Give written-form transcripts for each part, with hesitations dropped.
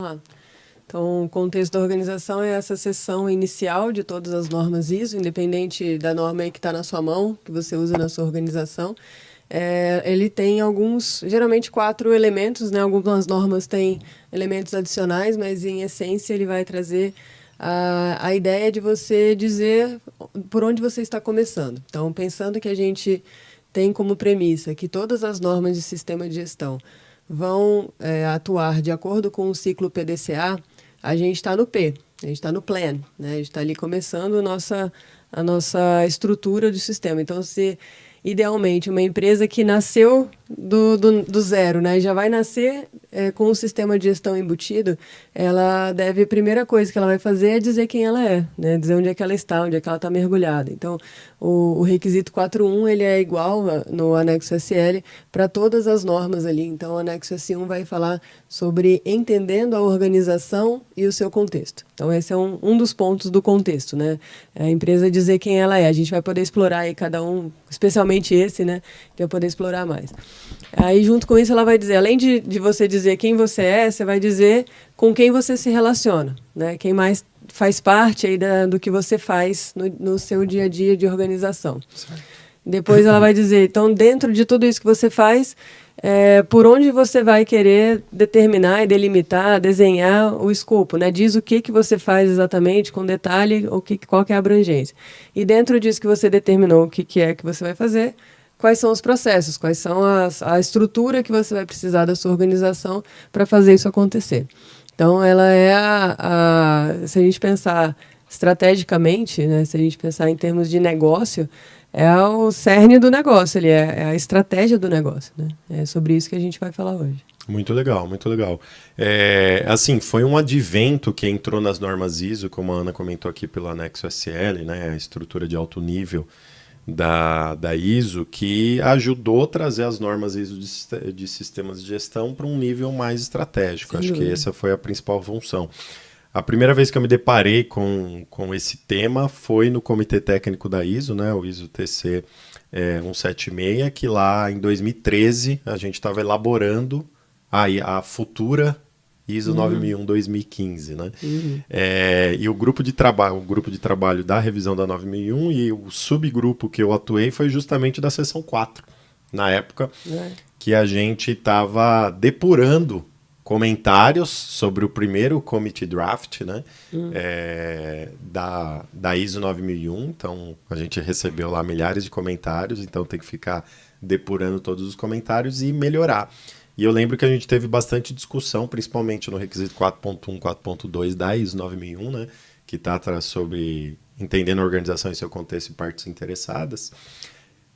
Ah, Então, o contexto da organização é essa seção inicial de todas as normas ISO, independente da norma aí que está na sua mão, que você usa na sua organização. Ele tem alguns, geralmente 4 elementos, né? Algumas normas têm elementos adicionais, mas em essência ele vai trazer a ideia de você dizer por onde você está começando. Então, pensando que a gente tem como premissa que todas as normas de sistema de gestão vão atuar de acordo com o ciclo PDCA, a gente está no P, a gente está no plan, né? A gente está ali começando a nossa estrutura do sistema. Então, se idealmente uma empresa que nasceu do zero, né, já vai nascer com o sistema de gestão embutido, ela deve, a primeira coisa que ela vai fazer é dizer quem ela é, né, dizer onde é que ela está, onde é que ela está mergulhada. Então, o requisito 4.1 ele é igual no anexo SL para todas as normas ali. Então, o anexo S1 vai falar sobre entendendo a organização e o seu contexto. Então, esse é um dos pontos do contexto, né? A empresa dizer quem ela é. A gente vai poder explorar aí cada um, especialmente esse, né? Que vai poder explorar mais. Aí, junto com isso, ela vai dizer, além de você dizer quem você é, você vai dizer com quem você se relaciona, né? Quem mais faz parte aí do que você faz no seu dia a dia de organização. Certo. Depois ela vai dizer, então, dentro de tudo isso que você faz, por onde você vai querer determinar e delimitar, desenhar o escopo, né? Diz o que você faz exatamente, com detalhe, qual que é a abrangência. E dentro disso que você determinou o que é que você vai fazer, quais são os processos, quais são a estrutura que você vai precisar da sua organização para fazer isso acontecer. Então, ela é se a gente pensar estrategicamente, né, se a gente pensar em termos de negócio, é o cerne do negócio, ele é a estratégia do negócio, né? É sobre isso que a gente vai falar hoje. Muito legal, muito legal. Assim, foi um advento que entrou nas normas ISO, como a Ana comentou aqui pelo anexo SL, né, a estrutura de alto nível da ISO, que ajudou a trazer as normas ISO de sistemas de gestão para um nível mais estratégico. Acho que essa foi a principal função. A primeira vez que eu me deparei com esse tema foi no Comitê Técnico da ISO, né, o ISO TC 176, que lá em 2013 a gente estava elaborando a futura ISO 9001-2015, né? E o grupo de trabalho da revisão da 9001 e o subgrupo que eu atuei foi justamente da seção 4, na época que a gente estava depurando comentários sobre o primeiro committee draft, né, da ISO 9001. Então, a gente recebeu lá milhares de comentários, então tem que ficar depurando todos os comentários e melhorar. E eu lembro que a gente teve bastante discussão, principalmente no requisito 4.1, 4.2 da ISO 9001, né, que trata sobre entendendo a organização e seu contexto e partes interessadas.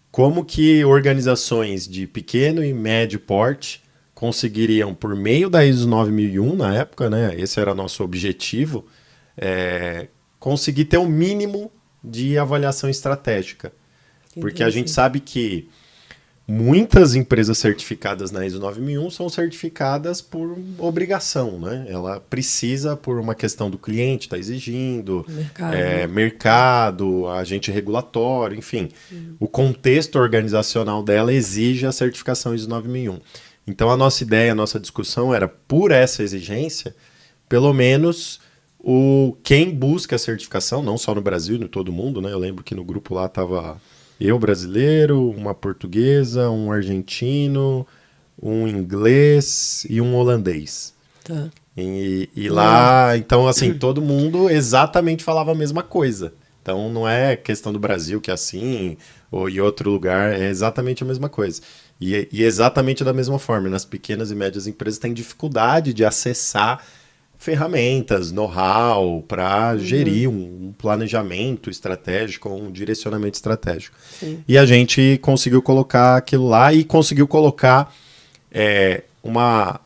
Como que organizações de pequeno e médio porte conseguiriam, por meio da ISO 9001 na época, né, esse era nosso objetivo, conseguir ter um mínimo de avaliação estratégica. Porque a gente sabe que muitas empresas certificadas na ISO 9001 são certificadas por obrigação, né? Ela precisa, por uma questão do cliente, está exigindo, mercado, agente regulatório, enfim. O contexto organizacional dela exige a certificação ISO 9001. Então a nossa ideia, a nossa discussão era, por essa exigência, pelo menos quem busca a certificação, não só no Brasil, em todo mundo, né? Eu lembro que no grupo lá estava eu, brasileiro, uma portuguesa, um argentino, um inglês e um holandês. Tá. E lá, então, assim, todo mundo exatamente falava a mesma coisa. Então, não é questão do Brasil que é assim, ou em outro lugar, é exatamente a mesma coisa. E exatamente da mesma forma, nas pequenas e médias empresas têm dificuldade de acessar ferramentas, know-how para gerir um planejamento estratégico, um direcionamento estratégico. Sim. E a gente conseguiu colocar aquilo lá e conseguiu colocar uma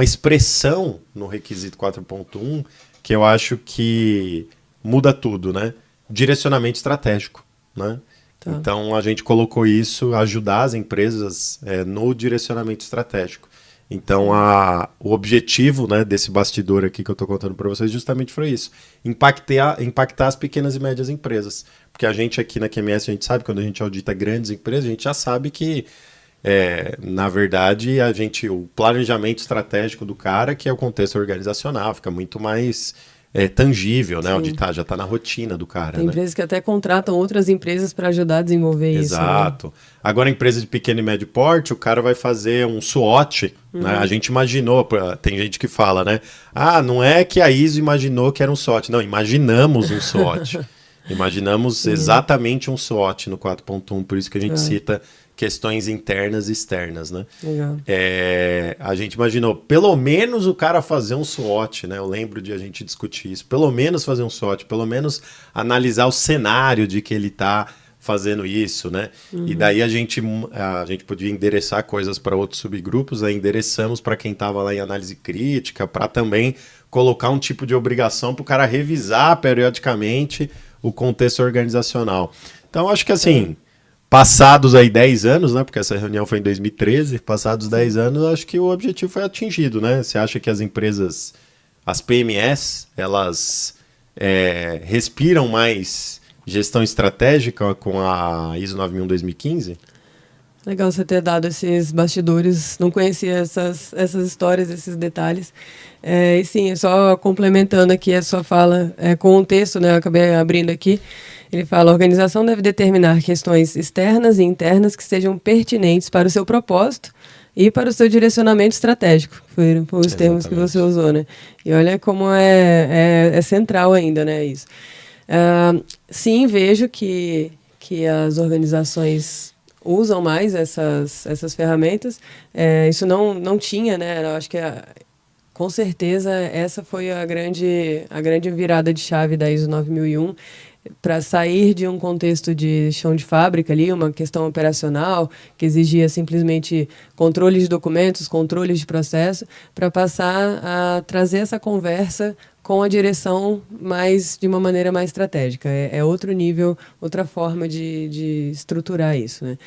expressão no requisito 4.1 que eu acho que muda tudo, né? Direcionamento estratégico, né? Tá. Então a gente colocou isso, ajudar as empresas no direcionamento estratégico. Então o objetivo, né, desse bastidor aqui que eu estou contando para vocês justamente foi isso, impactar as pequenas e médias empresas. Porque a gente aqui na QMS, a gente sabe, quando a gente audita grandes empresas, a gente já sabe que Na verdade, o planejamento estratégico do cara, que é o contexto organizacional, fica muito mais tangível, né? Onde já está na rotina do cara. Tem empresas que até contratam outras empresas para ajudar a desenvolver isso. Exato. Né? Agora, empresa de pequeno e médio porte, o cara vai fazer um SWOT. Né? A gente imaginou, tem gente que fala, né? Ah, não é que a ISO imaginou que era um SWOT. Não, imaginamos um SWOT. Imaginamos exatamente um SWOT no 4.1, por isso que a gente cita questões internas e externas, né? A gente imaginou, pelo menos o cara fazer um SWOT, né? Eu lembro de a gente discutir isso, pelo menos fazer um SWOT, pelo menos analisar o cenário de que ele está fazendo isso, né? E daí a gente podia endereçar coisas para outros subgrupos, né? Endereçamos para quem estava lá em análise crítica, para também colocar um tipo de obrigação para o cara revisar periodicamente o contexto organizacional. Então, acho que assim... Passados aí 10 anos, né? Porque essa reunião foi em 2013, passados 10 anos, acho que o objetivo foi atingido, né? Você acha que as empresas, as PMS, elas respiram mais gestão estratégica com a ISO 9001-2015? Legal você ter dado esses bastidores, não conhecia essas histórias, esses detalhes. E sim, só complementando aqui a sua fala com o texto, né? Eu acabei abrindo aqui. Ele fala: a organização deve determinar questões externas e internas que sejam pertinentes para o seu propósito e para o seu direcionamento estratégico. Foram os termos que você usou, né? E olha como é central ainda, né, isso. Sim, vejo que as organizações usam mais essas ferramentas. Isso não tinha, né? Eu acho que com certeza essa foi a grande virada de chave da ISO 9001, para sair de um contexto de chão de fábrica ali, uma questão operacional que exigia simplesmente controle de documentos, controle de processo, para passar a trazer essa conversa com a direção de uma maneira mais estratégica. É outro nível, outra forma de estruturar isso, né?